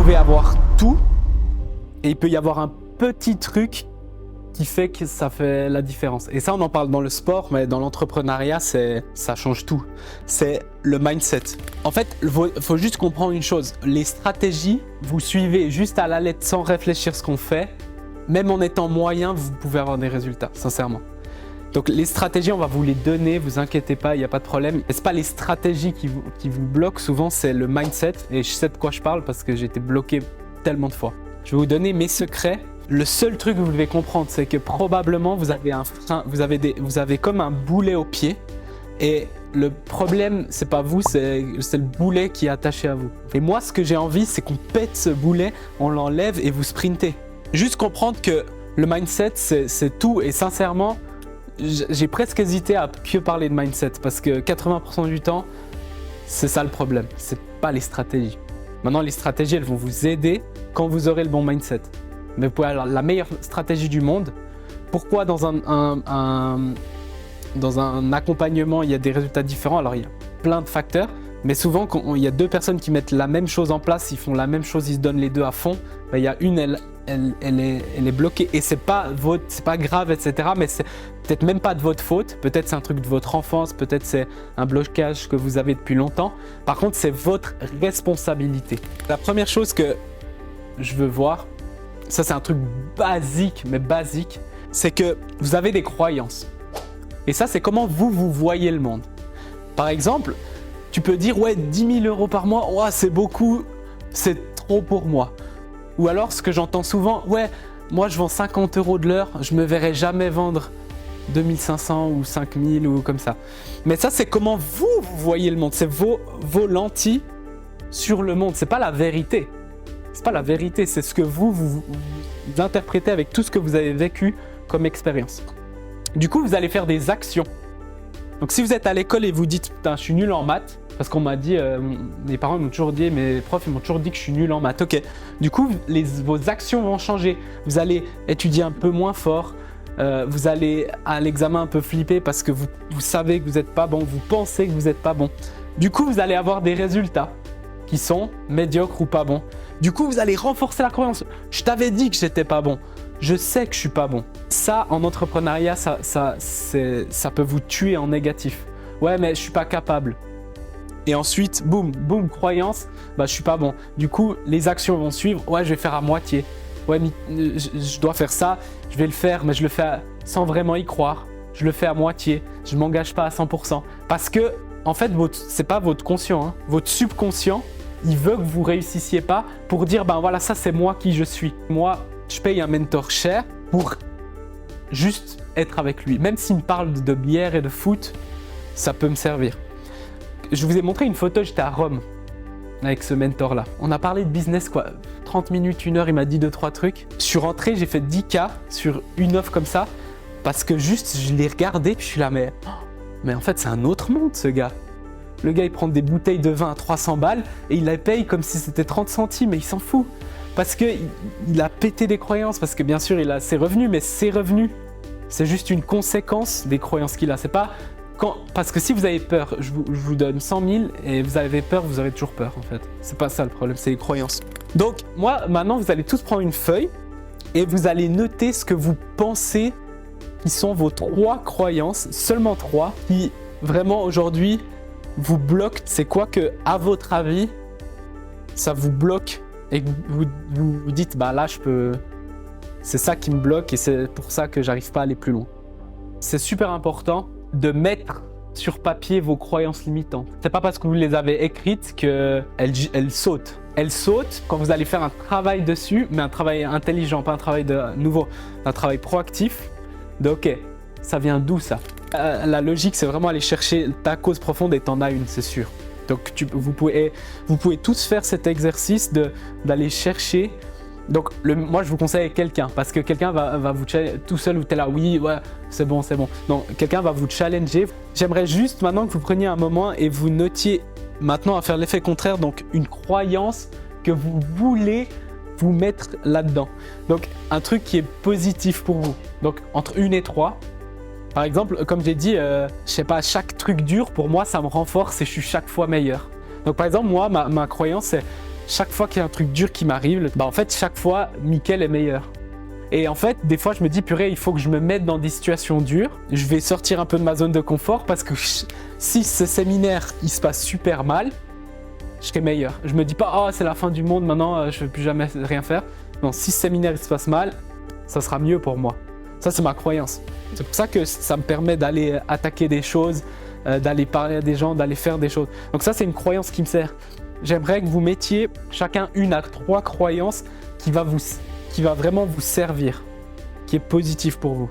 pouvez avoir tout et il peut y avoir un petit truc qui fait que ça fait la différence. Et ça, on en parle dans le sport, mais dans l'entrepreneuriat, ça change tout. C'est le mindset. En fait, il faut juste comprendre une chose. Les stratégies, vous suivez juste à la lettre sans réfléchir ce qu'on fait. Même en étant moyen, vous pouvez avoir des résultats, sincèrement. Donc les stratégies, on va vous les donner, vous inquiétez pas, il n'y a pas de problème. Et ce n'est pas les stratégies qui vous bloquent, souvent c'est le mindset. Et je sais de quoi je parle parce que j'ai été bloqué tellement de fois. Je vais vous donner mes secrets. Le seul truc que vous devez comprendre, c'est que probablement vous avez un frein, vous avez comme un boulet au pied. Et le problème, c'est pas vous, c'est le boulet qui est attaché à vous. Et moi, ce que j'ai envie, c'est qu'on pète ce boulet, on l'enlève et vous sprintez. Juste comprendre que le mindset, c'est tout. Et sincèrement, j'ai presque hésité à que parler de mindset parce que 80% du temps, c'est ça le problème. C'est pas les stratégies. Maintenant, les stratégies, elles vont vous aider quand vous aurez le bon mindset. Mais vous pouvez avoir la meilleure stratégie du monde. Pourquoi dans un accompagnement, il y a des résultats différents? Alors, il y a plein de facteurs. Mais souvent, quand il y a deux personnes qui mettent la même chose en place, ils font la même chose, ils se donnent les deux à fond. Ben, il y a une, elle est bloquée et c'est pas grave, etc. Mais c'est peut-être même pas de votre faute. Peut-être c'est un truc de votre enfance, peut-être c'est un blocage que vous avez depuis longtemps. Par contre, c'est votre responsabilité. La première chose que je veux voir, ça c'est un truc basique, mais basique, c'est que vous avez des croyances. Et ça, c'est comment vous voyez le monde. Par exemple, tu peux dire, ouais, 10 000 € par mois, ouais, c'est beaucoup, c'est trop pour moi. Ou alors, ce que j'entends souvent, ouais, moi je vends 50 € de l'heure, je me verrai jamais vendre 2500 ou 5000 ou comme ça. Mais ça, c'est comment vous voyez le monde. C'est vos lentilles sur le monde. C'est pas la vérité. C'est pas la vérité, c'est ce que vous interprétez avec tout ce que vous avez vécu comme expérience. Du coup, vous allez faire des actions. Donc, si vous êtes à l'école et vous dites, putain, je suis nul en maths, parce qu'on m'a dit, mes parents m'ont toujours dit, mes profs ils m'ont toujours dit que je suis nul en maths. Ok, du coup, vos actions vont changer. Vous allez étudier un peu moins fort. Vous allez à l'examen un peu flipper parce que vous savez que vous n'êtes pas bon, vous pensez que vous n'êtes pas bon. Du coup, vous allez avoir des résultats qui sont médiocres ou pas bons. Du coup, vous allez renforcer la croyance. Je t'avais dit que j'étais pas bon. Je sais que je suis pas bon. Ça, en entrepreneuriat, ça peut vous tuer en négatif. Ouais, mais je suis pas capable. Et ensuite, boum, croyance, bah je suis pas bon. Du coup, les actions vont suivre. Ouais, je vais faire à moitié. Ouais, mais je dois faire ça, je vais le faire, mais je le fais sans vraiment y croire. Je le fais à moitié. Je m'engage pas à 100%. Parce que, en fait, c'est pas votre conscient, hein. Votre subconscient, il veut que vous réussissiez pas pour dire, ben voilà, ça c'est moi qui je suis. Moi, je paye un mentor cher pour juste être avec lui. Même s'il me parle de bière et de foot, ça peut me servir. Je vous ai montré une photo, j'étais à Rome avec ce mentor-là. On a parlé de business, quoi. 30 minutes, 1 heure, il m'a dit 2-3 trucs. Je suis rentré, j'ai fait 10K sur une offre comme ça parce que juste, je l'ai regardé puis je suis là, mais en fait, c'est un autre monde, ce gars. Le gars, il prend des bouteilles de vin à 300 balles et il les paye comme si c'était 30 centimes et il s'en fout. Parce qu'il a pété des croyances, parce que bien sûr, il a ses revenus, mais ses revenus, c'est juste une conséquence des croyances qu'il a. C'est pas parce que si vous avez peur, je vous donne 100 000 et vous avez peur, vous aurez toujours peur en fait. C'est pas ça le problème, c'est les croyances. Donc, moi, maintenant, vous allez tous prendre une feuille et vous allez noter ce que vous pensez qui sont vos 3 croyances, seulement 3, qui vraiment aujourd'hui vous bloquent. C'est quoi que, à votre avis, ça vous bloque et que vous dites, bah là, c'est ça qui me bloque et c'est pour ça que j'arrive pas à aller plus loin. C'est super important de mettre sur papier vos croyances limitantes. C'est pas parce que vous les avez écrites qu'elles sautent. Elles sautent quand vous allez faire un travail dessus, mais un travail intelligent, pas un travail nouveau, un travail proactif. De ok, ça vient d'où ça? La logique, c'est vraiment aller chercher ta cause profonde et t'en as une, c'est sûr. Donc vous pouvez tous faire cet exercice d'aller chercher. Donc moi je vous conseille quelqu'un parce que quelqu'un va vous challenger tout seul ou t'es là, oui, ouais, c'est bon. Non, quelqu'un va vous challenger. J'aimerais juste maintenant que vous preniez un moment et vous notiez maintenant à faire l'effet contraire, donc une croyance que vous voulez vous mettre là-dedans. Donc un truc qui est positif pour vous. Donc entre 1 et 3. Par exemple, comme j'ai dit, je sais pas, chaque truc dur pour moi ça me renforce et je suis chaque fois meilleur. Donc par exemple, moi ma croyance c'est chaque fois qu'il y a un truc dur qui m'arrive, bah en fait, chaque fois, Mickaël est meilleur. Et en fait, des fois, je me dis, purée, il faut que je me mette dans des situations dures. Je vais sortir un peu de ma zone de confort parce que si ce séminaire, il se passe super mal, je serai meilleur. Je me dis pas, oh, c'est la fin du monde, maintenant, je vais plus jamais rien faire. Non, si ce séminaire, il se passe mal, ça sera mieux pour moi. Ça, c'est ma croyance. C'est pour ça que ça me permet d'aller attaquer des choses, d'aller parler à des gens, d'aller faire des choses. Donc ça, c'est une croyance qui me sert. J'aimerais que vous mettiez chacun 1 à 3 croyances qui va vraiment vous servir, qui est positive pour vous.